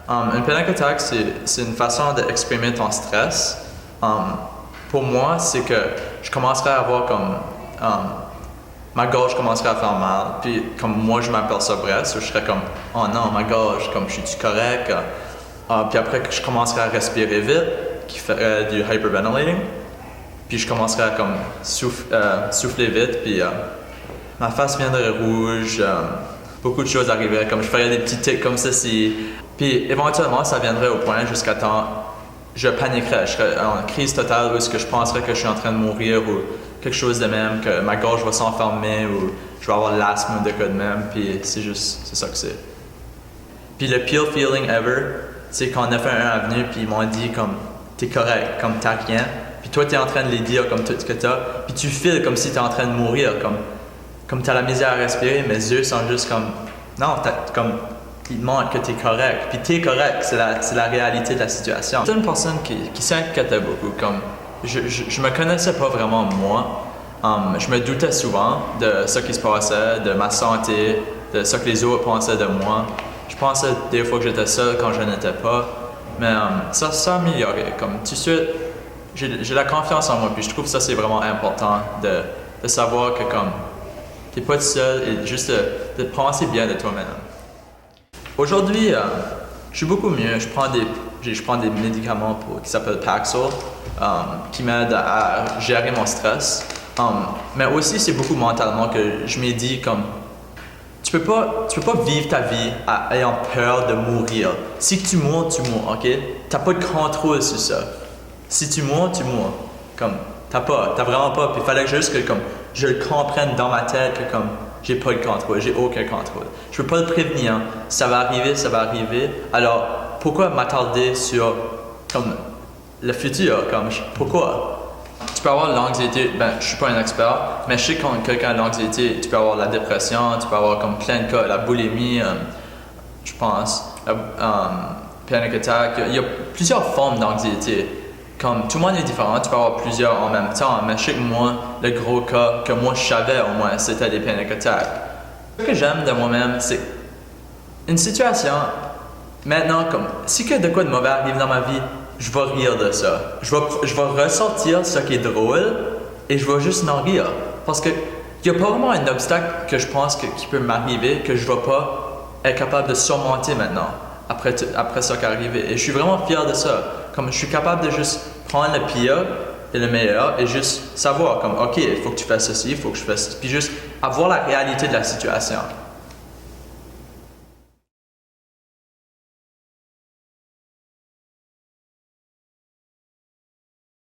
Une panic attack, c'est une façon d'exprimer ton stress. Pour moi, c'est que je commencerai à avoir comme... ma gorge commencerait à faire mal, puis comme moi je m'apercevrais, je serais comme « Oh non, ma gorge, comme je suis correct? » Puis après je commencerais à respirer vite, qui ferait du hyperventilating, puis je commencerais à comme souffler vite, puis ma face viendrait rouge, beaucoup de choses arriveraient, comme je ferais des petits tics comme ceci, puis éventuellement ça viendrait au point jusqu'à temps je paniquerais, je serais en crise totale où est-ce que je penserais que je suis en train de mourir ou quelque chose de même, que ma gorge va s'enfermer ou je vais avoir l'asthme de quoi de même, puis c'est ça que c'est. Puis le pire feeling ever, c'est qu'on a fait un avenue puis ils m'ont dit comme t'es correct, comme t'as rien, puis toi t'es en train de les dire comme tout ce que t'as, puis tu files comme si t'es en train de mourir, comme t'as la misère à respirer, mes yeux sont juste comme non, comme il montre que t'es correct, puis t'es correct, c'est la réalité de la situation. C'est une personne qui s'inquiétait beaucoup, comme je me connaissais pas vraiment moi. Je me doutais souvent de ce qui se passait, de ma santé, de ce que les autres pensaient de moi. Je pensais des fois que j'étais seul quand je n'étais pas. Mais ça s'est amélioré. Comme tout de suite, j'ai la confiance en moi. Puis je trouve que ça c'est vraiment important de savoir que comme t'es pas tout seul et juste de penser bien de toi-même. Aujourd'hui, je suis beaucoup mieux. Je prends des médicaments qui s'appellent Paxil, qui m'aident à gérer mon stress. Mais aussi, c'est beaucoup mentalement que je m'ai dit comme tu peux pas vivre ta vie ayant peur de mourir. Si tu mours, ok? T'as pas de contrôle sur ça. Si tu mours, tu mours. Comme t'as vraiment pas. Puis il fallait juste que comme je le comprenne dans ma tête que comme j'ai pas de contrôle, j'ai aucun contrôle. Je peux pas le prévenir. Ça va arriver, ça va arriver. Alors pourquoi m'attarder sur comme le futur? Comme pourquoi? Tu peux avoir l'anxiété, je suis pas un expert, mais je sais que quand quelqu'un a l'anxiété, tu peux avoir la dépression, tu peux avoir comme plein de cas, la boulimie, je pense, panic attack, il y a plusieurs formes d'anxiété. Comme tout le monde est différent, tu peux avoir plusieurs en même temps, mais je sais que moi, le gros cas que moi je savais au moins, c'était des panic attacks. Ce que j'aime de moi-même, c'est une situation, maintenant, comme si que de quoi de mauvais arrive dans ma vie, je vais rire de ça. Je vais ressortir ce qui est drôle et je vais juste en rire. Parce que il n'y a pas vraiment un obstacle que je pense qui peut m'arriver que je ne vais pas être capable de surmonter maintenant, après ça qui est arrivé. Et je suis vraiment fier de ça. Comme je suis capable de juste prendre le pire et le meilleur et juste savoir comme ok, il faut que tu fasses ceci, il faut que je fasse ceci. Puis juste avoir la réalité de la situation.